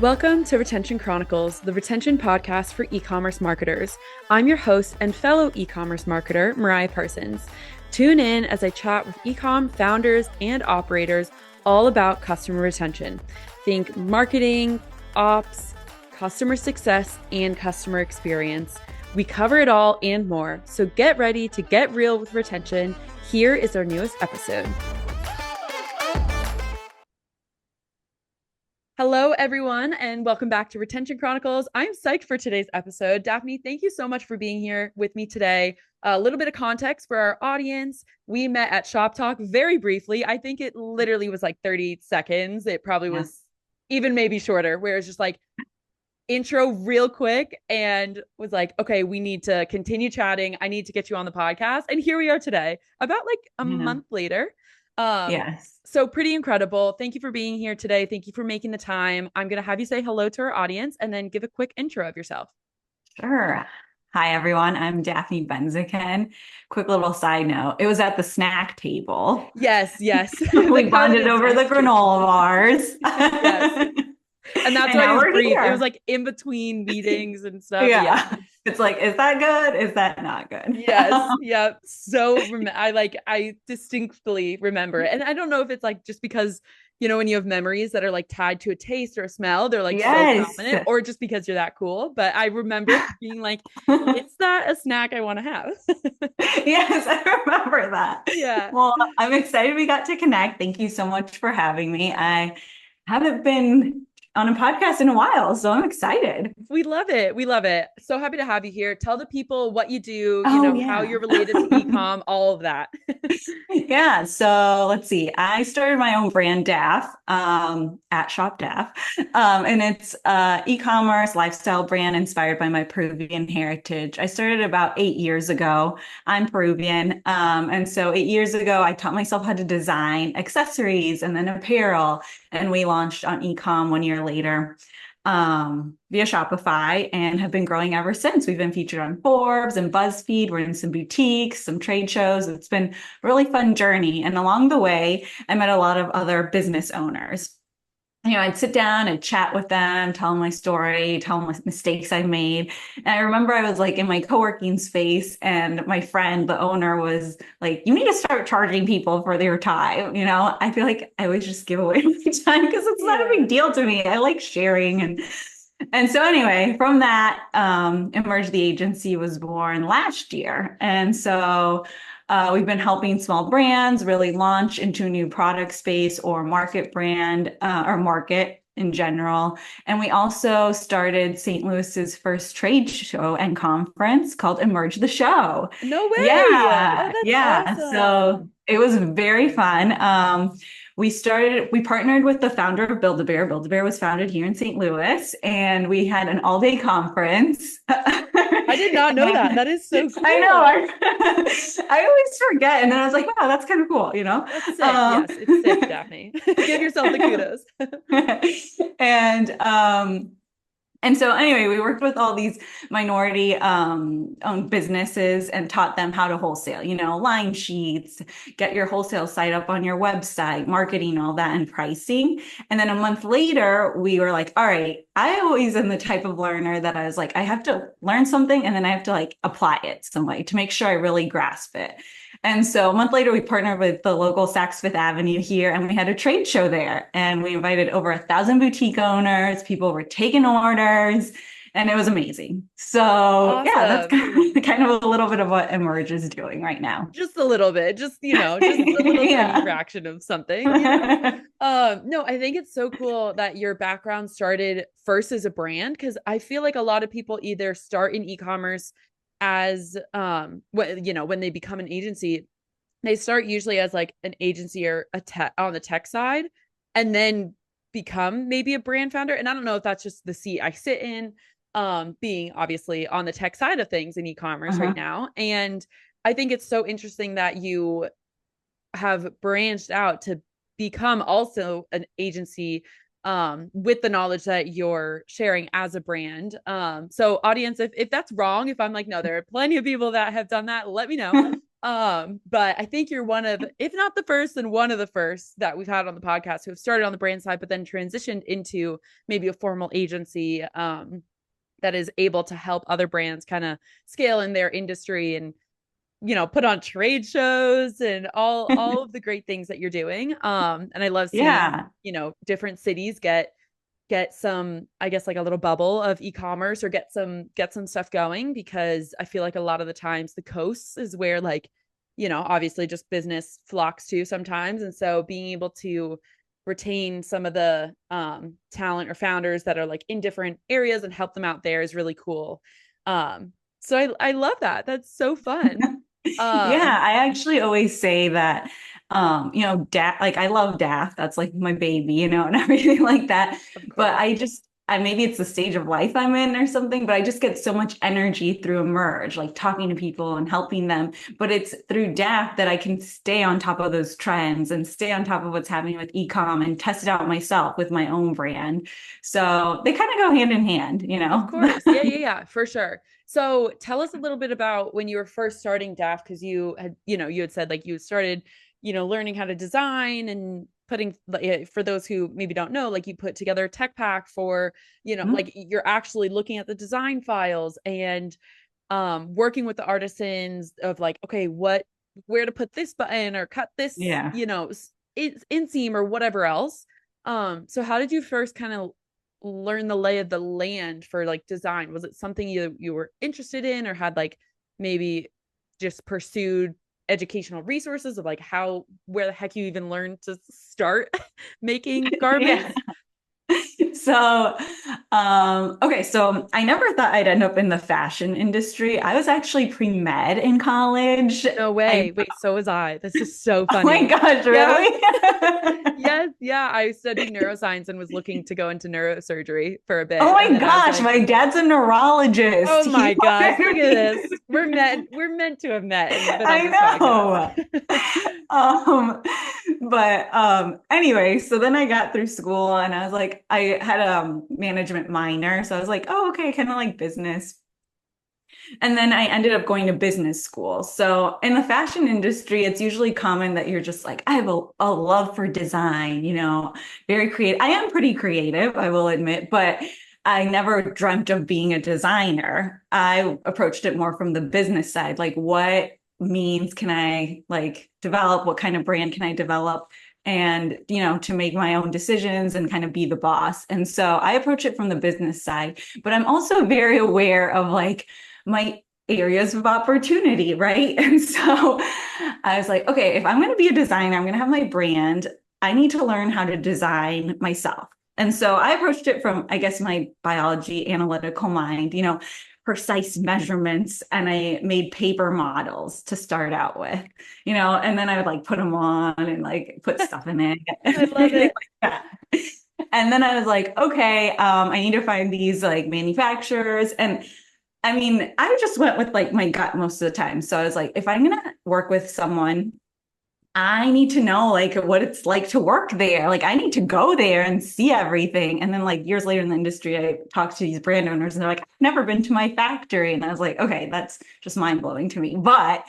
Welcome to Retention Chronicles, the retention podcast for e-commerce marketers. I'm your host and fellow e-commerce marketer, Mariah Parsons. Tune in as I chat with e-com founders and operators all about customer retention. Think marketing, ops, customer success, and customer experience. We cover it all and more, so get ready to get real with retention. Here is our newest episode. Hello, everyone, and welcome back to Retention Chronicles. I'm psyched for today's episode. Daphne, thank you so much for being here with me today. A little bit of context for our audience. We met at ShopTalk very briefly. I think it literally was like 30 seconds. It probably was even maybe shorter, where it's just like intro real quick and was like, okay, we need to continue chatting. I need to get you on the podcast. And here we are today, about like a month later. Yes. So pretty incredible. Thank you for being here today. Thank you for making the time. I'm going to have you say hello to our audience and then give a quick intro of yourself. Sure. Hi, everyone. I'm Daphne Benzaquen. Quick little side note. It was at the snack table. Yes. We bonded over the granola bars. Yes. And that's why it was brief. It was like in between meetings and stuff. Yeah. It's like, is that good? Is that not good? Yes. Yep. So I distinctly remember it. And I don't know if it's like just because, you know, when you have memories that are like tied to a taste or a smell, they're like so prominent, or just because you're that cool. But I remember being like, is that a snack I want to have? Yes, I remember that. Yeah. Well, I'm excited we got to connect. Thank you so much for having me. I haven't been on a podcast in a while, so I'm excited. We love it. We love it. So happy to have you here. Tell the people what you do, how you're related to e-com, all of that. Yeah. So let's see. I started my own brand, daph, at ShopTalk. And it's e-commerce lifestyle brand inspired by my Peruvian heritage. I started about 8 years ago. I'm Peruvian. And so 8 years ago, I taught myself how to design accessories and then apparel. And we launched on e-com 1 year later via Shopify and have been growing ever since. We've been featured on Forbes and BuzzFeed. We're in some boutiques, some trade shows. It's been a really fun journey. And along the way, I met a lot of other business owners. You know, I'd sit down and chat with them, tell them my story, tell them what mistakes I made. And I remember I was like in my co-working space and my friend, the owner, was like, you need to start charging people for their time. You know, I feel like I would just give away my time because it's not a big deal to me. I like sharing. And so anyway, from that, Emerge the Agency was born last year. And so we've been helping small brands really launch into a new product space or market brand or market in general. And we also started St. Louis's first trade show and conference called Emerge the Show. No way. Yeah. Oh, yeah. awesome. So it was very fun. We partnered with the founder of Build-A-Bear. Build-A-Bear was founded here in St. Louis, and we had an all-day conference. I did not know that. That is so cool. I know. I always forget. And then I was like, wow, that's kind of cool, you know? That's sick. Yes, it's sick, Daphne. Give yourself the kudos. And so anyway, we worked with all these minority owned businesses and taught them how to wholesale, you know, line sheets, get your wholesale site up on your website, marketing, all that, and pricing. And then a month later, we were like, all right, I always am the type of learner that I was like, I have to learn something and then I have to like apply it some way to make sure I really grasp it. And so a month later, we partnered with the local Saks Fifth Avenue here, and we had a trade show there. And we invited over 1,000 boutique owners. People were taking orders, and it was amazing. So awesome. Yeah, that's kind of a little bit of what Emerge is doing right now. Just a little bit, just a little tiny fraction of something. You know? No, I think it's so cool that your background started first as a brand, because I feel like a lot of people either start in e-commerce as when they become an agency, they start usually as like an agency or a tech on the tech side, and then become maybe a brand founder. And I don't know if that's just the seat I sit in, being obviously on the tech side of things in e-commerce right now. And I think it's so interesting that you have branched out to become also an agency with the knowledge that you're sharing as a brand. So audience, if that's wrong, if I'm like, no, there are plenty of people that have done that, let me know. But I think you're one of, if not the first, then one of the first that we've had on the podcast who have started on the brand side, but then transitioned into maybe a formal agency that is able to help other brands kind of scale in their industry and put on trade shows and all of the great things that you're doing. And I love seeing, Yeah. Different cities get some, I guess, like a little bubble of e-commerce or get some stuff going, because I feel like a lot of the times the coasts is where, like, obviously just business flocks to sometimes. And so being able to retain some of the talent or founders that are like in different areas and help them out there is really cool. So I love that. That's so fun. Yeah, I actually always say that, daph, like I love daph. That's like my baby, and everything like that. Of But course. maybe it's the stage of life I'm in or something, but I just get so much energy through Emerge, like talking to people and helping them. But it's through daph that I can stay on top of those trends and stay on top of what's happening with ecom and test it out myself with my own brand. So they kind of go hand in hand, Of course. Yeah, for sure. So tell us a little bit about when you were first starting daph, because you had said like you started, learning how to design and putting, for those who maybe don't know, like you put together a tech pack for, like you're actually looking at the design files and working with the artisans of like, okay, where to put this button or cut this, Yeah. inseam or whatever else. So how did you first kind of learn the lay of the land for like design? Was it something you were interested in, or had like maybe just pursued educational resources of like where the heck you even learned to start making Yeah. garments? So, okay, so I never thought I'd end up in the fashion industry. I was actually pre-med in college. No way. Wait, so was I. This is so Oh my funny. gosh, Yeah. really? Yes, yeah. I studied neuroscience and was looking to go into neurosurgery for a Oh bit. And my then I was gosh, like, my dad's a neurologist. oh He my gosh, look wanted at me. this. We're meant to have met and been on this podcast. I know. Um, but anyway, so then I got through school and I was like, I had a management minor. So I was like, oh, okay, kind of like business. And then I ended up going to business school. So in the fashion industry, it's usually common that you're just like, I have a love for design, very creative. I am pretty creative, I will admit, but I never dreamt of being a designer. I approached it more from the business side, like what means can I like develop? What kind of brand can I develop? And, to make my own decisions and kind of be the boss. And so I approach it from the business side, but I'm also very aware of like, my areas of opportunity, right? And so I was like, okay, if I'm going to be a designer, I'm going to have my brand. I need to learn how to design myself. And so I approached it from, I guess, my biology analytical mind, precise measurements. And I made paper models to start out with, and then I would like put them on and like put stuff in it. I love it. Like that. And then I was like, okay, I need to find these like manufacturers. And I mean, I just went with like my gut most of the time. So I was like, if I'm going to work with someone, I need to know like what it's like to work there. Like I need to go there and see everything. And then like years later in the industry, I talked to these brand owners and they're like, I've never been to my factory. And I was like, okay, that's just mind blowing to me. But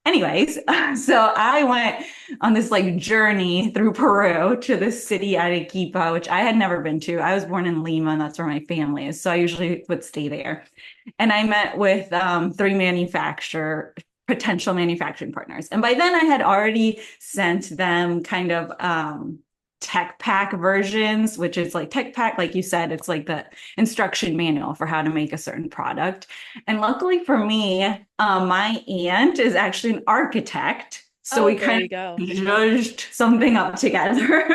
anyways, so I went on this like journey through Peru to this city, Arequipa, which I had never been to. I was born in Lima, and that's where my family is. So I usually would stay there. And I met with three potential manufacturing partners. And by then I had already sent them kind of tech pack versions, which is like tech pack, like you said, it's like the instruction manual for how to make a certain product. And luckily for me, my aunt is actually an architect. So we There kind you go. of judged something up together.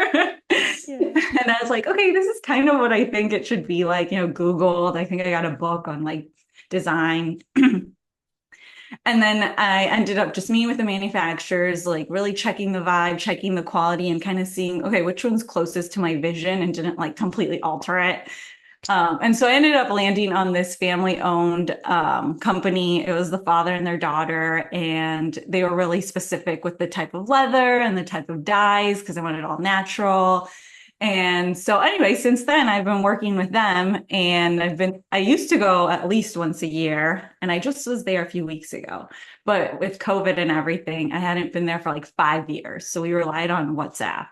Yeah. And I was like, okay, this is kind of what I think it should be like, Googled. I think I got a book on like design. And then I ended up just meeting with the manufacturers, like really checking the vibe, checking the quality, and kind of seeing, okay, which one's closest to my vision and didn't like completely alter it. And so I ended up landing on this family-owned company. It was the father and their daughter, and they were really specific with the type of leather and the type of dyes because I wanted it all natural. And so anyway, since then I've been working with them, and I used to go at least once a year, and I just was there a few weeks ago. But with COVID and everything, I hadn't been there for like 5 years. So we relied on WhatsApp.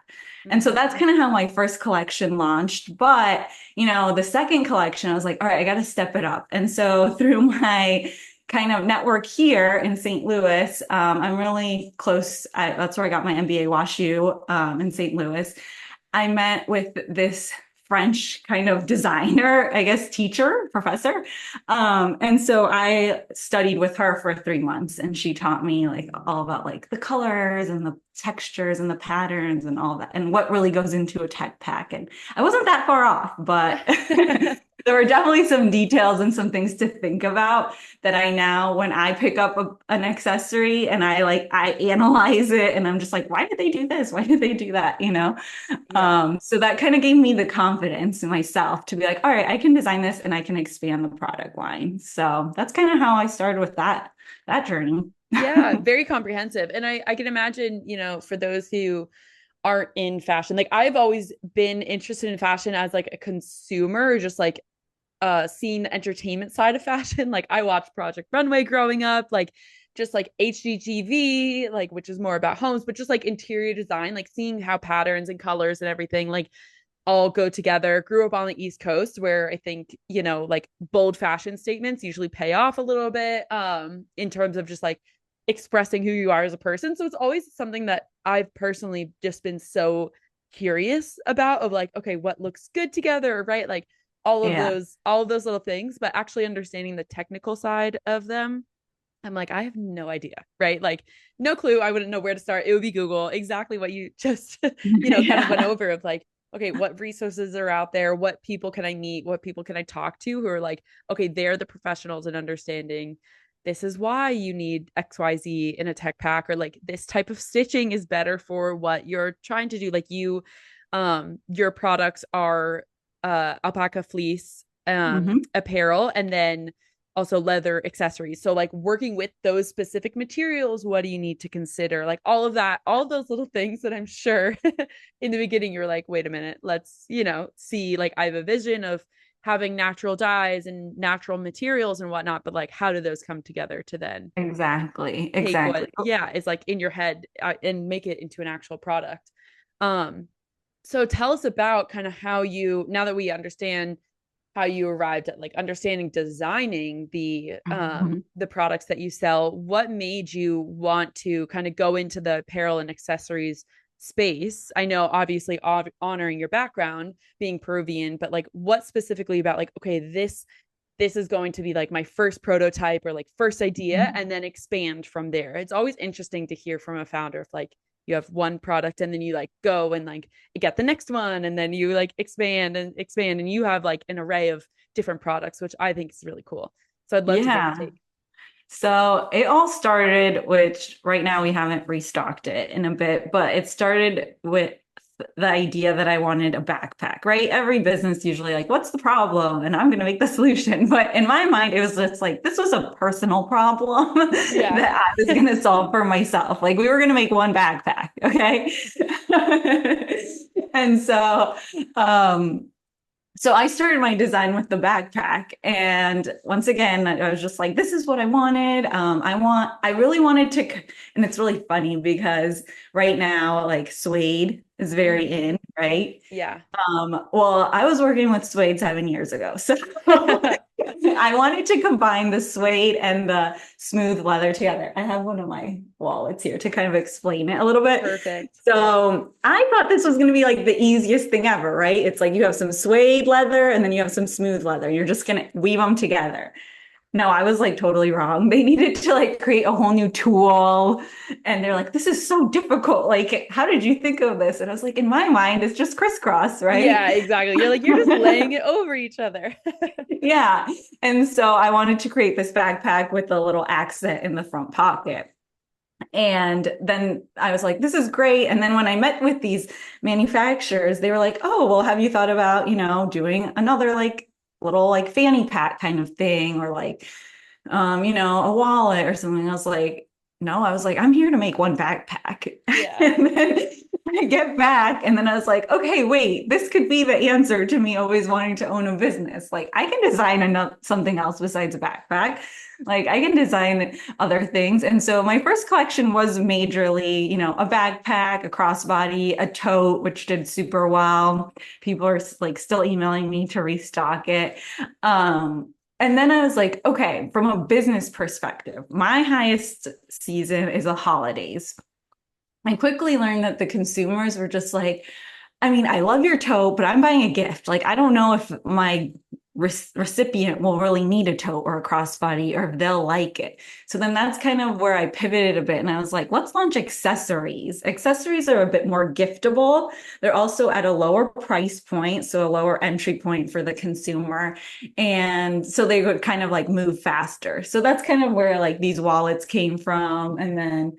And so that's Mhm. kind of how my first collection launched. But, the second collection, I was like, all right, I got to step it up. And so through my kind of network here in St. Louis, I'm really close. That's where I got my MBA WashU in St. Louis. I met with this French kind of designer, I guess, teacher, professor. And so I studied with her for 3 months, and she taught me like all about like the colors and the textures and the patterns and all that, and what really goes into a tech pack. And I wasn't that far off, but there were definitely some details and some things to think about that I now, when I pick up an accessory and I analyze it, and I'm just like, why did they do this? Why did they do that? Yeah. So that kind of gave me the confidence in myself to be like, all right, I can design this and I can expand the product line. So that's kind of how I started with that journey. Yeah, very comprehensive. And I can imagine, for those who aren't in fashion, like I've always been interested in fashion as like a consumer, just like seeing the entertainment side of fashion. Like I watched Project Runway growing up, like just like HGTV, like which is more about homes, but just like interior design, like seeing how patterns and colors and everything like all go together. Grew up on the East Coast where I think, like bold fashion statements usually pay off a little bit in terms of just like expressing who you are as a person. So it's always something that I've personally just been so curious about of like, okay, what looks good together, right? Like Yeah. all of those little things, but actually understanding the technical side of them. I'm like, I have no idea, right? Like, no clue. I wouldn't know where to start. It would be Google, exactly what you just, kind of went Yeah. over of like, okay, what resources are out there? What people can I meet? What people can I talk to who are like, okay, they're the professionals in understanding this is why you need XYZ in a tech pack, or like this type of stitching is better for what you're trying to do. Like your products are alpaca fleece, Hmm. apparel, and then also leather accessories. So like working with those specific materials, what do you need to consider? Like all of that, all of those little things that I'm sure in the beginning you're like, wait a minute, let's, see, like I have a vision of having natural dyes and natural materials and whatnot, but like how do those come together to then Exactly. take Exactly. what, yeah, is like in your head, and make it into an actual product. Um, so tell us about kind of how you, now that we understand how you arrived at like understanding designing Mhm. the products that you sell, what made you want to kind of go into the apparel and accessories space? I know obviously honoring your background being Peruvian, but like what specifically about like, okay, this is going to be like my first prototype or like first idea, and then expand from there. It's always interesting to hear from a founder if like you have one product and then you like go and like get the next one, and then you like expand and you have like an array of different products, which I think is really cool. So I'd love to get your Yeah. take. So it all started, which right now we haven't restocked it in a bit, but it started with the idea that I wanted a backpack, right? Every business usually like, what's the problem? And I'm going to make the solution. But in my mind, it was just like, this was a personal problem Yeah. that I was going to solve for myself. Like we were going to make one backpack. Okay. And um, so I started my design with the backpack. And once again, I was just like, this is what I wanted. I really wanted to, and it's really funny because right now, like suede is very Mm, in, right? yeah. Well, I was working with suede 7 years ago. So I wanted to combine the suede and the smooth leather together. I have one of my wallets here to kind of explain it a little bit. Perfect. So I thought this was going to be like the easiest thing ever, right? It's like you have some suede leather and then you have some smooth leather. You're just going to weave them together. No, I was like totally wrong. They needed to like create a whole new tool. And they're like, this is so difficult. Like, how did you think of this? And I was like, in my mind, it's just crisscross, right? Yeah, exactly. You're like, you're just laying it over each other. Yeah. And so I wanted to create this backpack with a little accent in the front pocket. And then I was like, this is great. And then when I met with these manufacturers, they were like, oh, well, have you thought about, doing another like little like fanny pack kind of thing or like, a wallet or something? I was like, no, I was like, I'm here to make one backpack. Yeah. And then I get back, and then I was like, okay, wait, this could be the answer to me always wanting to own a business. Like, I can design something else besides a backpack. Like, I can design other things. And so my first collection was majorly, a backpack, a crossbody, a tote, which did super well. People are like still emailing me to restock it. And then I was like, okay, from a business perspective, my highest season is the holidays. I quickly learned that the consumers were just like, I mean, I love your tote, but I'm buying a gift. Like, I don't know if my recipient will really need a tote or a crossbody or if they'll like it. So then that's kind of where I pivoted a bit and I was like, let's launch accessories. Accessories are a bit more giftable. They're also at a lower price point, so a lower entry point for the consumer. And so they would kind of like move faster. So that's kind of where like these wallets came from. And then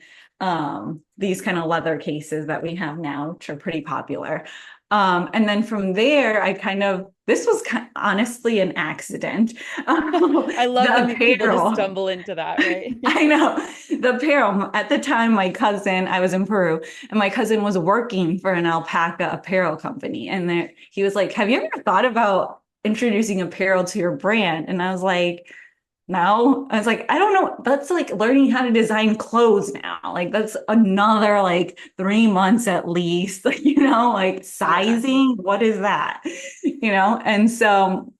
these kind of leather cases that we have now, which are pretty popular. And then from there, this was honestly an accident. I love The that people just apparel. stumble into that, right? I know. The apparel. At the time, I was in Peru, and my cousin was working for an alpaca apparel company. And he was like, have you ever thought about introducing apparel to your brand? And I was like, no. I was like, I don't know. That's like learning how to design clothes now. Like that's another like 3 months at least, like Yeah. sizing. What is that? And so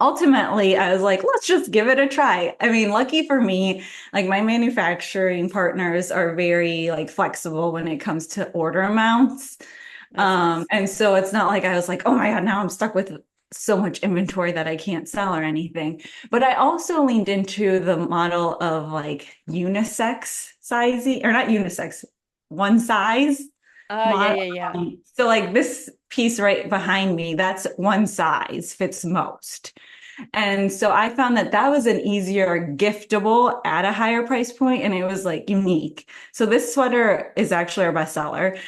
ultimately I was like, let's just give it a try. I mean, lucky for me, like my manufacturing partners are very like flexible when it comes to order amounts. That's nice. And so it's not like I was like, oh my God, now I'm stuck with so much inventory that I can't sell or anything. But I also leaned into the model of like unisex sizing, or not unisex, one size Yeah, model. yeah, yeah. So like this piece right behind me, that's one size fits most. And so I found that that was an easier giftable at a higher price point, and it was like unique. So this sweater is actually our bestseller.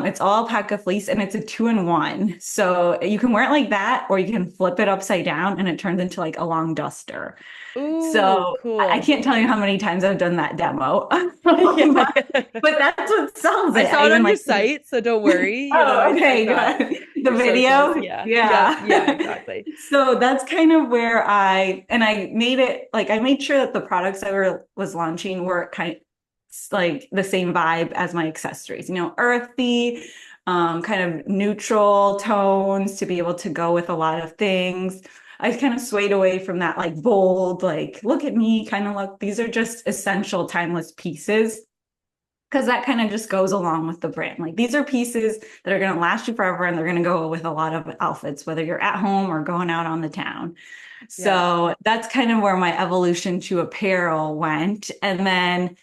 It's all alpaca fleece, and it's a 2-in-1. So you can wear it like that, or you can flip it upside down, and it turns into like a long duster. Ooh, So I cool. can't tell you how many times I've done that demo, Yeah. but that's what sells I it. saw I it even on your like, site, so don't worry. oh, I okay, saw good. The your socials. video, Yeah. Yep. Yeah, yeah. exactly. So that's kind of where I made it like I made sure that the products was launching were kind of like the same vibe as my accessories, earthy, kind of neutral tones to be able to go with a lot of things. I kind of swayed away from that like bold, like look at me kind of look. These are just essential, timeless pieces because that kind of just goes along with the brand. Like these are pieces that are going to last you forever and they're going to go with a lot of outfits, whether you're at home or going out on the town. Yeah. So that's kind of where my evolution to apparel went. And then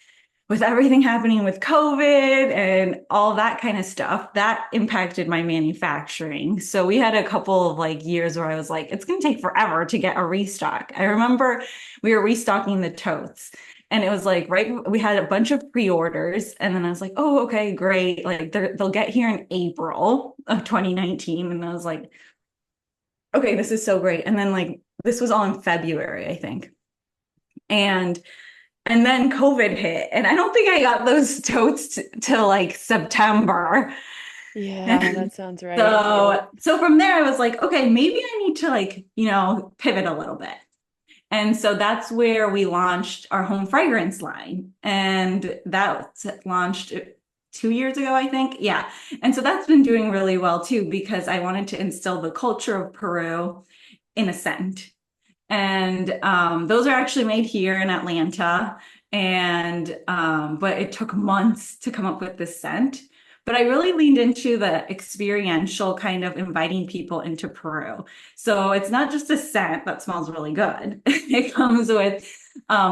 with everything happening with COVID and all that kind of stuff, that impacted my manufacturing. So we had a couple of like years where I was like, it's going to take forever to get a restock. I remember we were restocking the totes. And it was like, right, we had a bunch of pre-orders. And then I was like, oh, okay, great. Like they'll get here in April of 2019. And I was like, okay, this is so great. And then like, this was all in February, I think. And then COVID hit, and I don't think I got those totes till like September. Yeah, that sounds right. So from there, I was like, okay, maybe I need to like, pivot a little bit. And so that's where we launched our home fragrance line. And that launched 2 years ago, I think. Yeah. And so that's been doing really well too, because I wanted to instill the culture of Peru in a scent. And those are actually made here in Atlanta. And but it took months to come up with this scent. But I really leaned into the experiential kind of inviting people into Peru. So it's not just a scent that smells really good. It comes with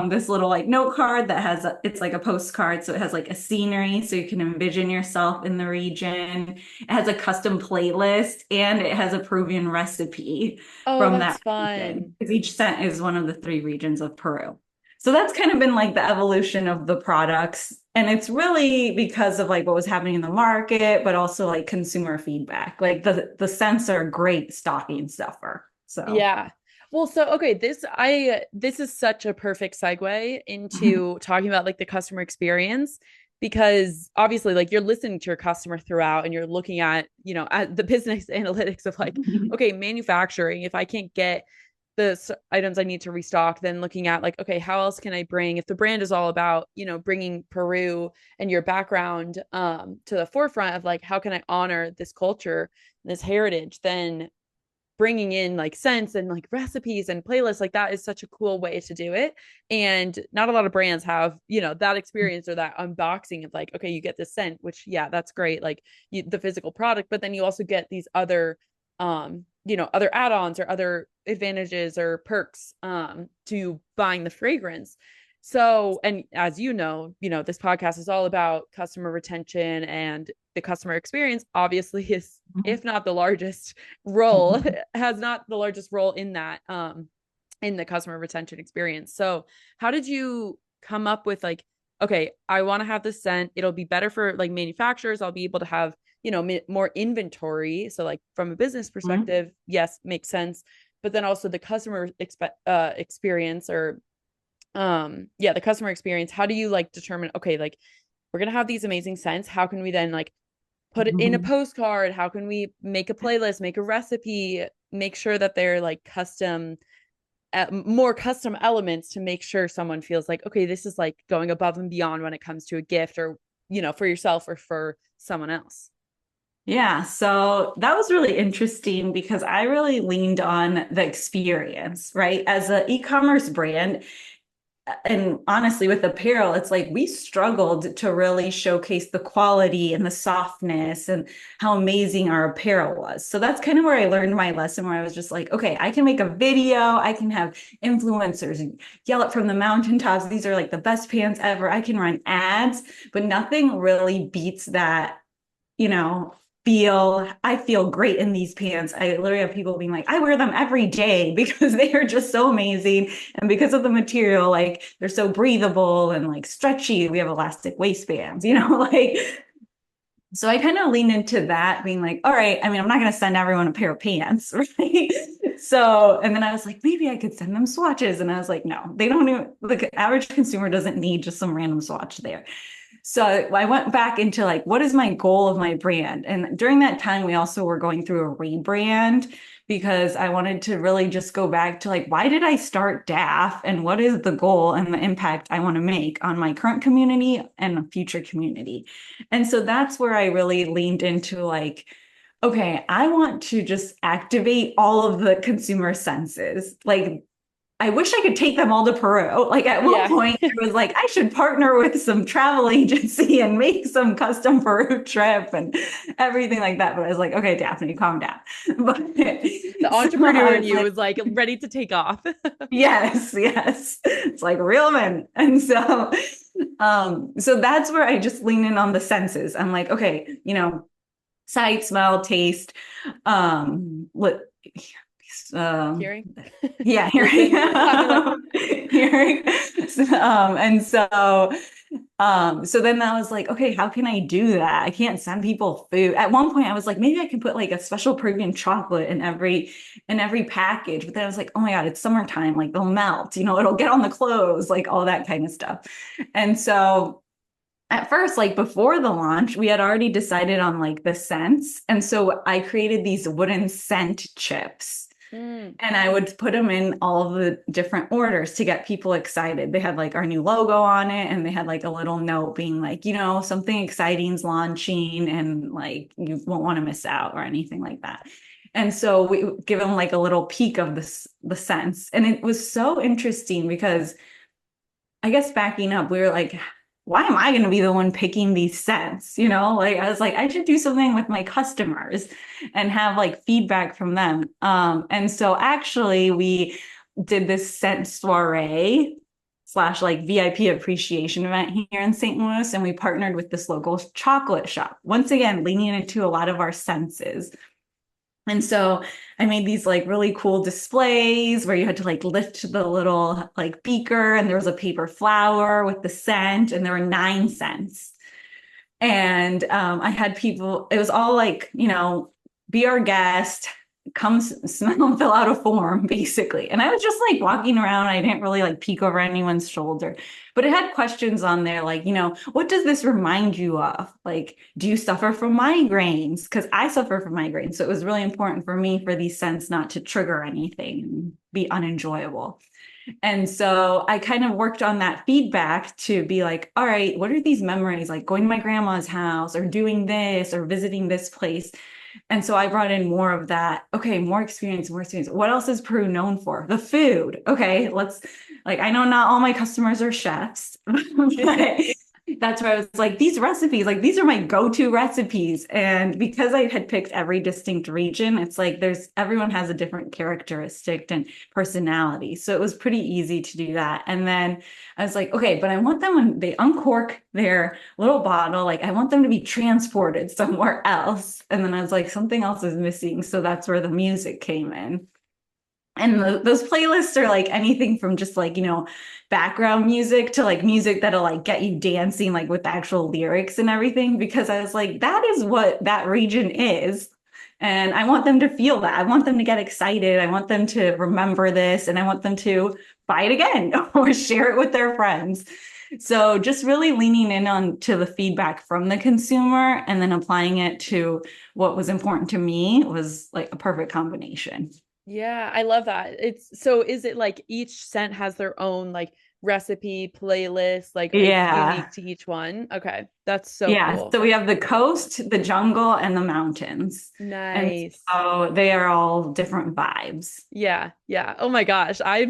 this little like note card that it's like a postcard. So it has like a scenery so you can envision yourself in the region. It has a custom playlist and it has a Peruvian recipe Oh, from that's that region, fun. because each scent is one of the 3 regions of Peru. So that's kind of been like the evolution of the products. And it's really because of like what was happening in the market, but also like consumer feedback. Like the scents are a great stocking stuffer. So Yeah. Well, so okay, this is such a perfect segue into talking about like the customer experience because obviously like you're listening to your customer throughout and you're looking at, at the business analytics of like, okay, manufacturing, if I can't get the items I need to restock, then looking at like, okay, how else can I bring, if the brand is all about, bringing Peru and your background to the forefront of like, how can I honor this culture, this heritage, then bringing in like scents and like recipes and playlists, like that is such a cool way to do it. And not a lot of brands have, that experience or that unboxing of like, okay, you get this scent, which yeah, that's great, like the physical product, but then you also get these other other add-ons or other advantages or perks to buying the fragrance. So, and as this podcast is all about customer retention, and the customer experience obviously is, if not the largest role, has not the largest role in that, in the customer retention experience. So how did you come up with like, okay, I want to have this scent, it'll be better for like manufacturers, I'll be able to have, more inventory. So like from a business perspective, yes, makes sense. But then also the customer experience, or the customer experience, how do you like determine, okay, like we're gonna have these amazing scents, how can we then like put it in a postcard, how can we make a playlist, make a recipe, make sure that they're like custom, more custom elements to make sure someone feels like, okay, this is like going above and beyond when it comes to a gift, or for yourself or for someone else. Yeah, so that was really interesting because I really leaned on the experience, right? As an e-commerce brand, and honestly, with apparel, it's like we struggled to really showcase the quality and the softness and how amazing our apparel was. So that's kind of where I learned my lesson, where I was just like, okay, I can make a video, I can have influencers and yell it from the mountaintops. These are like the best pants ever. I can run ads, but nothing really beats that, you know, I feel great in these pants. I literally have people being like, I wear them every day because they are just so amazing. And because of the material, like they're so breathable and like stretchy. We have elastic waistbands, like, so I kind of leaned into that being like, all right, I mean, I'm not going to send everyone a pair of pants, right? So, and then I was like, maybe I could send them swatches. And I was like, no, they don't even, the average consumer doesn't need just some random swatch there. So I went back into like, what is my goal of my brand? And during that time, we also were going through a rebrand because I wanted to really just go back to like, why did I start daph, and what is the goal and the impact I want to make on my current community and a future community? And so that's where I really leaned into like, okay, I want to just activate all of the consumer senses. Like, I wish I could take them all to Peru. Like at one point, I was like, I should partner with some travel agency and make some custom Peru trip and everything like that. But I was like, okay, Daphne, calm down. But the entrepreneur in you was like ready to take off. Yes. It's like real men. And so that's where I just lean in on the senses. I'm like, okay, sight, smell, taste, Hearing. Yeah, hearing. Hearing. So then I was like, okay, how can I do that? I can't send people food. At one point I was like, maybe I can put like a special Peruvian chocolate in every package. But then I was like, oh my God, it's summertime, like they'll melt, it'll get on the clothes, like all that kind of stuff. And so at first, like before the launch, we had already decided on like the scents. And so I created these wooden scent chips. And I would put them in all of the different orders to get people excited. They had like our new logo on it, and they had like a little note being like, something exciting's launching and like you won't want to miss out or anything like that. And so we would give them like a little peek of the scents. And it was so interesting because I guess backing up, we were like, why am I going to be the one picking these scents? Like I was like, I should do something with my customers and have like feedback from them. And so actually we did this scent soiree / like VIP appreciation event here in St. Louis. And we partnered with this local chocolate shop, once again, leaning into a lot of our senses. And so I made these like really cool displays where you had to like lift the little like beaker, and there was a paper flower with the scent, and there were 9 scents. And I had people, it was all like, be our guest, smell, and fill out a form, basically. And I was just like walking around. I didn't really like peek over anyone's shoulder, but it had questions on there like, what does this remind you of? Like, do you suffer from migraines? Because I suffer from migraines. So it was really important for me for these scents not to trigger anything and be unenjoyable. And so I kind of worked on that feedback to be like, all right, what are these memories like going to my grandma's house or doing this or visiting this place? And so I brought in more of that. Okay, more experience, more experience. What else is Peru known for? The food. Okay, I know not all my customers are chefs, but that's where I was like, these recipes, like these are my go-to recipes. And because I had picked every distinct region, it's like everyone has a different characteristic and personality. So it was pretty easy to do that. And then I was like, okay, but I want them when they uncork their little bottle, like I want them to be transported somewhere else. And then I was like, something else is missing. So that's where the music came in. And those playlists are like anything from just like, background music to like music that'll like get you dancing, like with actual lyrics and everything, because I was like, that is what that region is. And I want them to feel that. I want them to get excited. I want them to remember this, and I want them to buy it again or share it with their friends. So just really leaning in on to the feedback from the consumer and then applying it to what was important to me was like a perfect combination. Yeah, I love that. So is it like each scent has their own like recipe playlist, like it's Yeah. unique to each one? Okay, that's so Yeah. cool. So we have the coast, the jungle, and the mountains. And Nice. so they are all different vibes. Yeah, yeah. Oh my gosh. I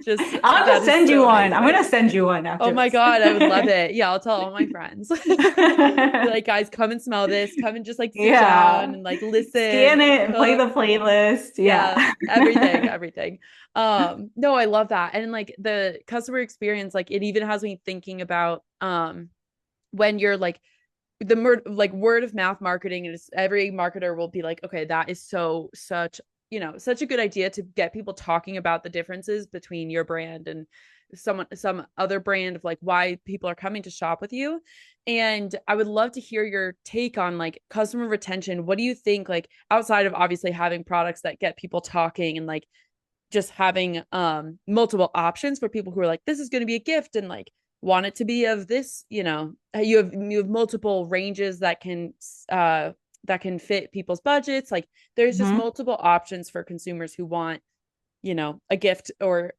just I'll that just is send you so one. I'm amazing. going to send you one Oh my afterwards. God, I would love it. Yeah, I'll tell all my friends. Be like, guys, come and smell this. Come and just like sit down Yeah. and like listen Scan and it and play cook. the playlist. Yeah, Yeah. everything, everything. No, I love that. And like the customer experience, like it even has me thinking about when you're like like word of mouth marketing, and every marketer will be like, okay, that is such a good idea to get people talking about the differences between your brand and some other brand of like why people are coming to shop with you. And I would love to hear your take on like customer retention. What do you think, like outside of obviously having products that get people talking and like just having multiple options for people who are like, this is going to be a gift and like want it to be of this, you have multiple ranges that can fit people's budgets. Like there's just Mhm. multiple options for consumers who want, a gift or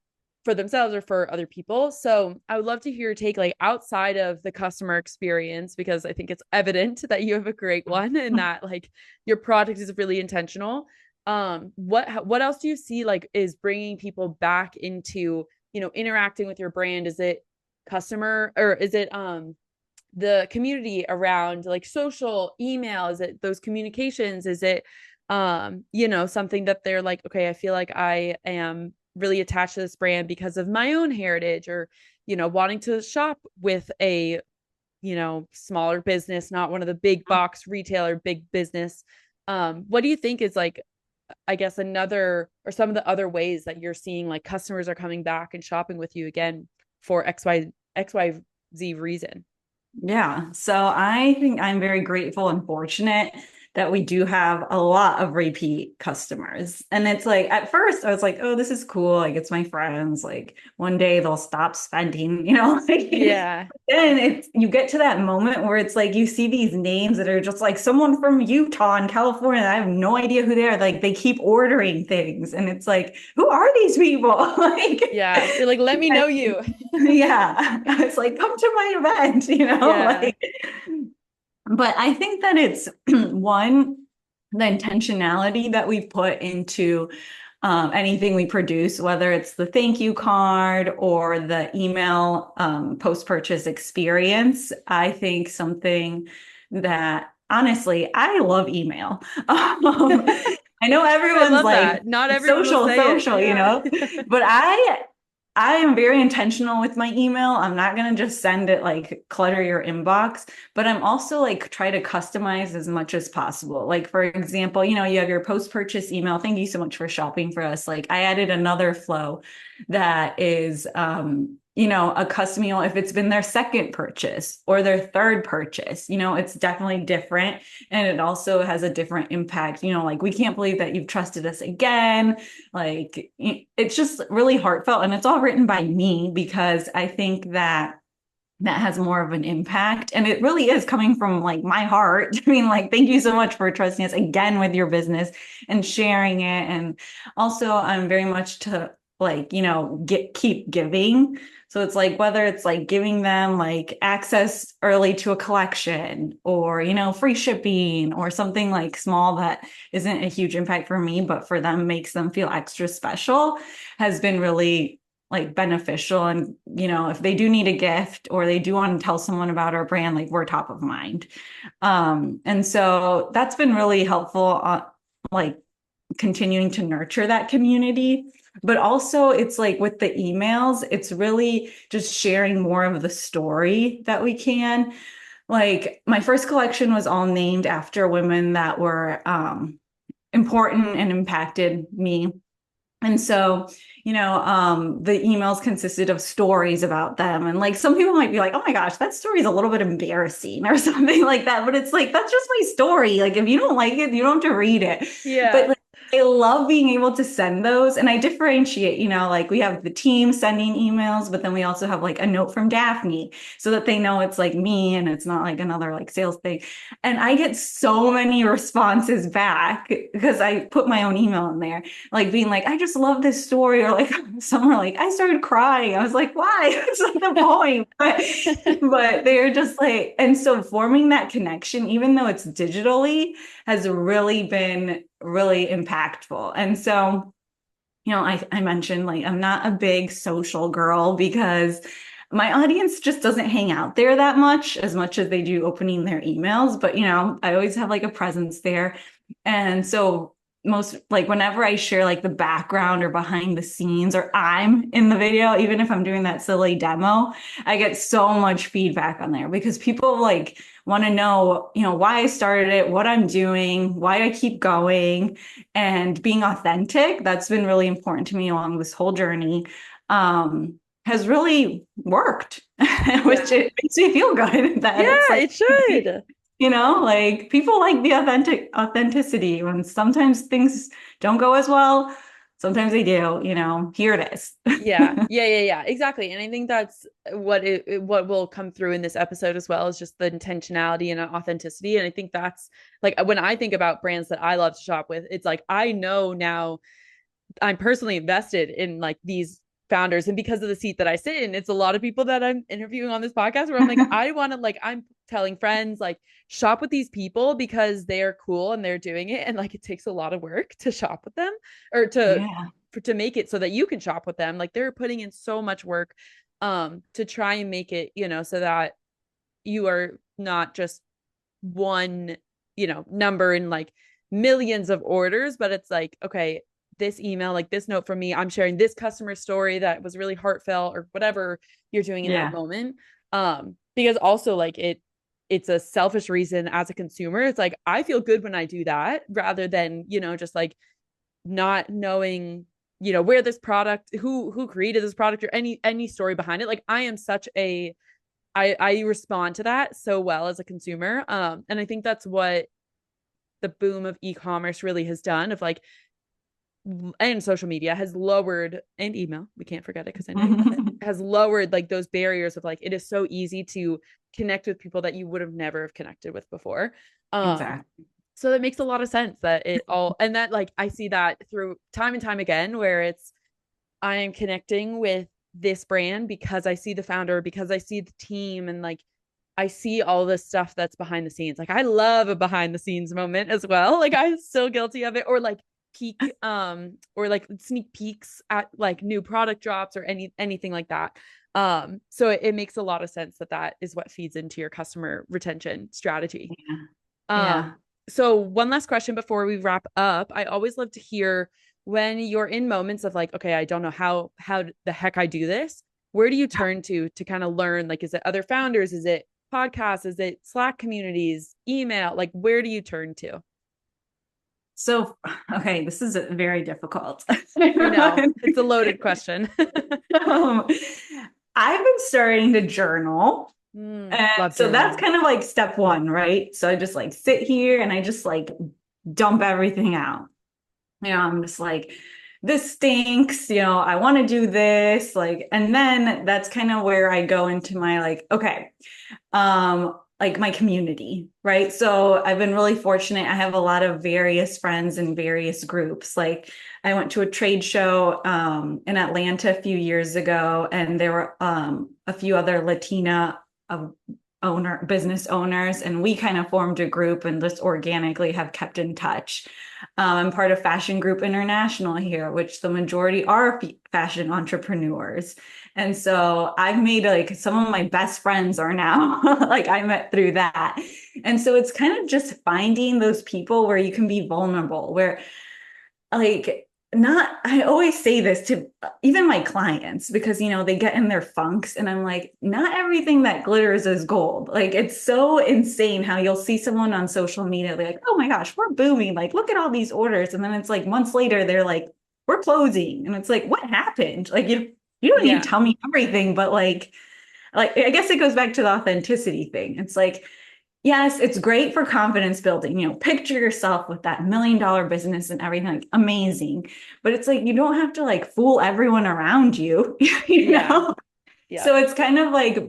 for themselves or for other people. So I would love to hear your take, like outside of the customer experience, because I think it's evident that you have a great one and that like your product is really intentional. What else do you see like is bringing people back into, interacting with your brand? Is it customer, or is it the community around like social, email? Is it those communications? Is it something that they're like, okay, I feel like I am really attached to this brand because of my own heritage, or wanting to shop with a smaller business, not one of the big box retailer, big business. What do you think is like, I guess, another or some of the other ways that you're seeing like customers are coming back and shopping with you again for XYZ reason? Yeah. So I think I'm very grateful and fortunate that we do have a lot of repeat customers. And it's like, at first I was like, oh, this is cool. Like it's my friends. Like one day they'll stop spending, like Yeah. then you get to that moment where it's like you see these names that are just like someone from Utah and California. I have no idea who they are. Like they keep ordering things. And it's like, who are these people? Like Yeah. You're like, let me know you. yeah. It's like, come to my event, Yeah. like but I think that it's one, the intentionality that we've put into anything we produce, whether it's the thank you card or the email post-purchase experience. I think something that honestly, I love email. I know I everyone's love like that. Not everyone will social, say it. social, Yeah. but I am very intentional with my email. I'm not going to just send it like clutter your inbox, but I'm also like try to customize as much as possible. Like, for example, you have your post-purchase email. Thank you so much for shopping for us. Like I added another flow that is a custom meal, if it's been their second purchase or their third purchase, it's definitely different. And it also has a different impact, like, we can't believe that you've trusted us again. Like, it's just really heartfelt. And it's all written by me because I think that has more of an impact. And it really is coming from like my heart. I mean, like, thank you so much for trusting us again with your business and sharing it. And also, I'm very much to like, keep giving. So it's like, whether it's like giving them like access early to a collection or, free shipping or something like small that isn't a huge impact for me, but for them makes them feel extra special, has been really like beneficial. And, if they do need a gift or they do want to tell someone about our brand, like, we're top of mind. And so that's been really helpful, like continuing to nurture that community. But also it's like with the emails, it's really just sharing more of the story that we can. Like, my first collection was all named after women that were important and impacted me. And so, the emails consisted of stories about them. And like, some people might be like, oh my gosh, that story is a little bit embarrassing or something like that. But it's like, that's just my story. Like, if you don't like it, you don't have to read it. Yeah. But like, I love being able to send those. And I differentiate, like, we have the team sending emails, but then we also have like a note from Daphne so that they know it's like me and it's not like another like sales thing. And I get so many responses back because I put my own email in there, like being like, I just love this story. Or like, some were like, I started crying. I was like, why? It's not the point. But they're just like, and so forming that connection, even though it's digitally, has really been really impactful. And so, I mentioned like, I'm not a big social girl because my audience just doesn't hang out there that much as they do opening their emails. But, I always have like a presence there. And so most like whenever I share like the background or behind the scenes or I'm in the video, even if I'm doing that silly demo, I get so much feedback on there because people like want to know, why I started it, what I'm doing, why I keep going, and being authentic. That's been really important to me along this whole journey. Has really worked, which Yeah. it makes me feel good that it's Yeah, like, it should. like, people like the authenticity when sometimes things don't go as well. Sometimes they do, here it is. Yeah. Yeah, yeah, yeah. Exactly. And I think that's what will come through in this episode as well, is just the intentionality and authenticity. And I think that's like, when I think about brands that I love to shop with, it's like, I know now I'm personally invested in like these founders, and because of the seat that I sit in, it's a lot of people that I'm interviewing on this podcast where I'm like, I want to, like, I'm telling friends like, shop with these people because they are cool and they're doing it, and like, it takes a lot of work to shop with them or Yeah. to make it so that you can shop with them. Like, they're putting in so much work to try and make it, so that you are not just one, number in like millions of orders, but it's like, okay, this email, like this note from me, I'm sharing this customer story that was really heartfelt, or whatever you're doing in that Yeah. moment. Because also like it's a selfish reason as a consumer. It's like, I feel good when I do that, rather than, just like not knowing, where this product, who created this product, or any story behind it. Like, I am such a I respond to that so well as a consumer. And I think that's what the boom of e-commerce really has done, of like, and social media has lowered, and email, we can't forget it because I know you love it, has lowered like those barriers of like, it is so easy to connect with people that you would have never have connected with before. Exactly. So that makes a lot of sense, that it all, and that like, I see that through time and time again, where it's, I am connecting with this brand because I see the founder, because I see the team, and like, I see all this stuff that's behind the scenes. Like, I love a behind the scenes moment as well. Like, I'm still guilty of it. Or like or like sneak peeks at like new product drops or anything like that. So it makes a lot of sense that that is what feeds into your customer retention strategy. Yeah. Um, Yeah. so one last question before we wrap up. I always love to hear, when you're in moments of like, okay, I don't know how the heck I do this, where do you turn to kind of learn? Like, is it other founders? Is it podcasts? Is it Slack communities, email? Like, where do you turn to? So, okay, this is very difficult. I know it's a loaded question. Um, I've been starting to journal. And Love so that's journaling. kind of like step one, right? So I just like sit here and I just like dump everything out. I'm just like, this stinks, I want to do this. Like, and then that's kind of where I go into my like, okay, like my community, right? So I've been really fortunate. I have a lot of various friends in various groups. Like I went to a trade show in Atlanta a few years ago, and there were a few other Latina business owners, and we kind of formed a group and just organically have kept in touch. I'm part of Fashion Group International here, which the majority are fashion entrepreneurs. And so I've made like some of my best friends are now like I met through that. And so it's kind of just finding those people where you can be vulnerable, where like not I always say this to even my clients because they get in their funks and I'm like, not everything that glitters is gold. Like it's so insane how you'll see someone on social media, they're like, oh my gosh, we're booming, like look at all these orders, and then it's like months later they're like, we're closing, and it's like, what happened? Like you don't need Yeah. to tell me everything, but like I guess it goes back to the authenticity thing. It's like, yes, it's great for confidence building. Picture yourself with that $1 million business and everything, like, amazing. But it's like you don't have to like fool everyone around you, you Yeah. know? Yeah. So it's kind of like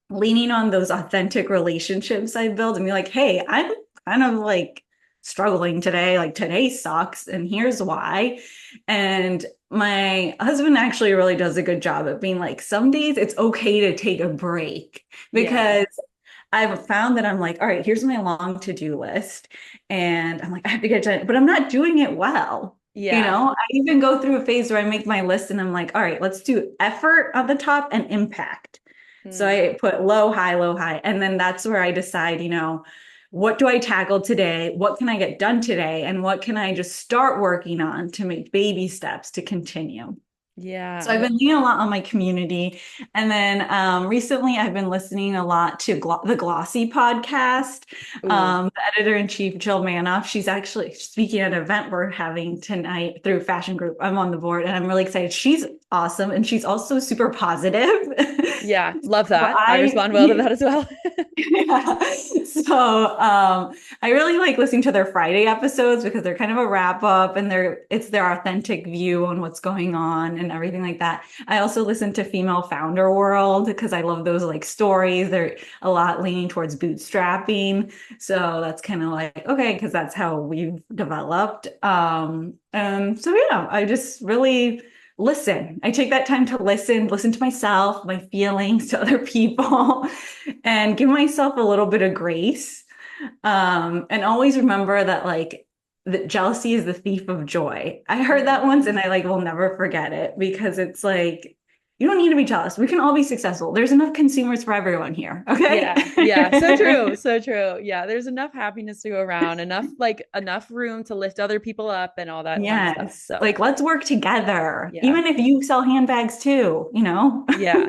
leaning on those authentic relationships I build and be like, hey, I'm kind of like struggling today. Like today sucks, and here's why. And my husband actually really does a good job of being like, some days it's okay to take a break Yeah. because I've found that I'm like, all right, here's my long to-do list. And I'm like, I have to get it done, but I'm not doing it well. Yeah. I even go through a phase where I make my list and I'm like, all right, let's do effort on the top and impact. So Mm. I put low, high, low, high. And then that's where I decide, what do I tackle today? What can I get done today? And what can I just start working on to make baby steps to continue? So Yeah. I've been leaning a lot on my community. And then recently I've been listening a lot to the Glossy podcast. Ooh. The editor-in-chief, Jill Manoff, she's actually speaking at an event we're having tonight through Fashion Group. I'm on the board and I'm really excited. She's awesome. And she's also super positive. Yeah. Love So that. I respond well to that as well. yeah. So I really like listening to their Friday episodes because they're kind of a wrap up and it's their authentic view on what's going on and everything like that. I also listen to Female Founder World because I love those like stories. They're a lot leaning towards bootstrapping. So that's kind of like, okay, because that's how we've developed. So yeah, I just really listen. I take that time to listen to myself, my feelings, to other people, and give myself a little bit of grace. And always remember that like that jealousy is the thief of joy. I heard that once and I like will never forget it because it's like you don't need to be jealous. We can all be successful. There's enough consumers for everyone here. Okay. Yeah. Yeah. So true. So true. Yeah. There's enough happiness to go around, enough room to lift other people up and all that fun stuff. Yes. So Like let's work together. yeah. Even if you sell handbags too. Yeah.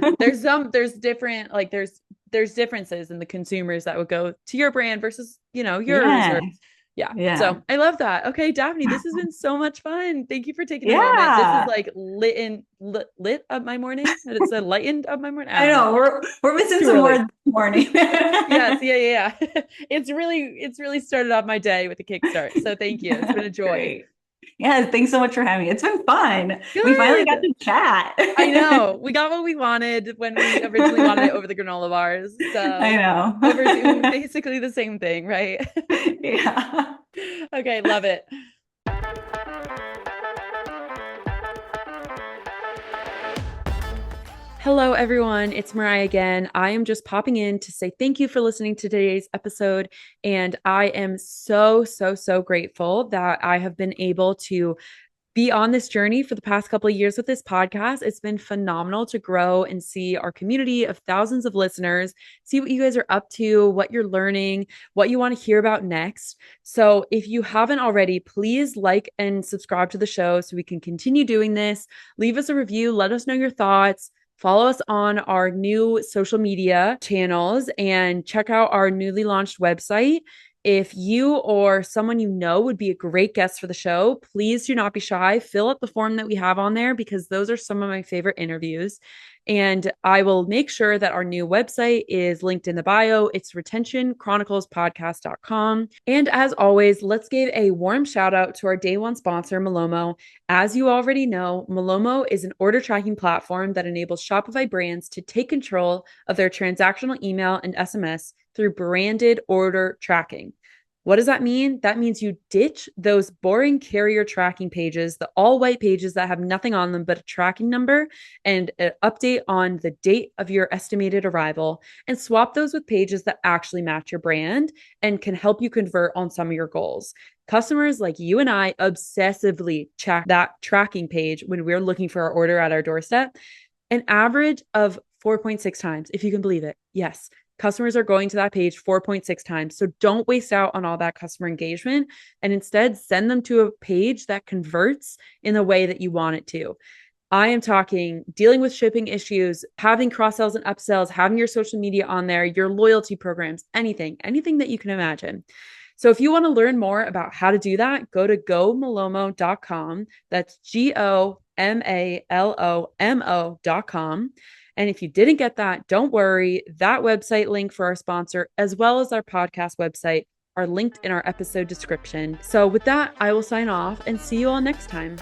There's differences in the consumers that would go to your brand versus, yours Yeah. or yeah. Yeah. So I love that. Okay, Daphne, this has been so much fun. Thank you for taking the moment. This is Yeah. like lit up my morning. And it's lightened up my morning. I I don't know. know we're missing Too some early. words this morning. Yes, yeah. It's really started off my day with a kickstart. So thank you. It's been a joy. Great. Yeah, thanks so much for having me. It's been fun. We finally got Good. to chat. I know. We got what we wanted when we originally wanted it over the granola bars. I So over Zoom, know. basically the same thing, right? Yeah. Okay, love it. Hello, everyone. It's Mariah again. I am just popping in to say thank you for listening to today's episode. And I am so, so, so grateful that I have been able to be on this journey for the past couple of years with this podcast. It's been phenomenal to grow and see our community of thousands of listeners, see what you guys are up to, what you're learning, what you want to hear about next. So if you haven't already, please like and subscribe to the show so we can continue doing this. Leave us a review. Let us know your thoughts. Follow us on our new social media channels and check out our newly launched website. If you or someone you know would be a great guest for the show, please do not be shy. Fill out the form that we have on there because those are some of my favorite interviews. And I will make sure that our new website is linked in the bio. It's retentionchroniclespodcast.com. And as always, let's give a warm shout out to our day one sponsor, Malomo. As you already know, Malomo is an order tracking platform that enables Shopify brands to take control of their transactional email and SMS through branded order tracking. What does that mean? That means you ditch those boring carrier tracking pages, the all white pages that have nothing on them but a tracking number and an update on the date of your estimated arrival, and swap those with pages that actually match your brand and can help you convert on some of your goals. Customers like you and I obsessively check that tracking page when we're looking for our order at our doorstep, an average of 4.6 times, if you can believe it. Yes. Customers are going to that page 4.6 times. So don't waste out on all that customer engagement and instead send them to a page that converts in the way that you want it to. I am talking dealing with shipping issues, having cross sells and upsells, having your social media on there, your loyalty programs, anything that you can imagine. So if you want to learn more about how to do that, go to gomalomo.com. That's GOMALOMO.com. And if you didn't get that, don't worry. That website link for our sponsor, as well as our podcast website, are linked in our episode description. So with that, I will sign off and see you all next time.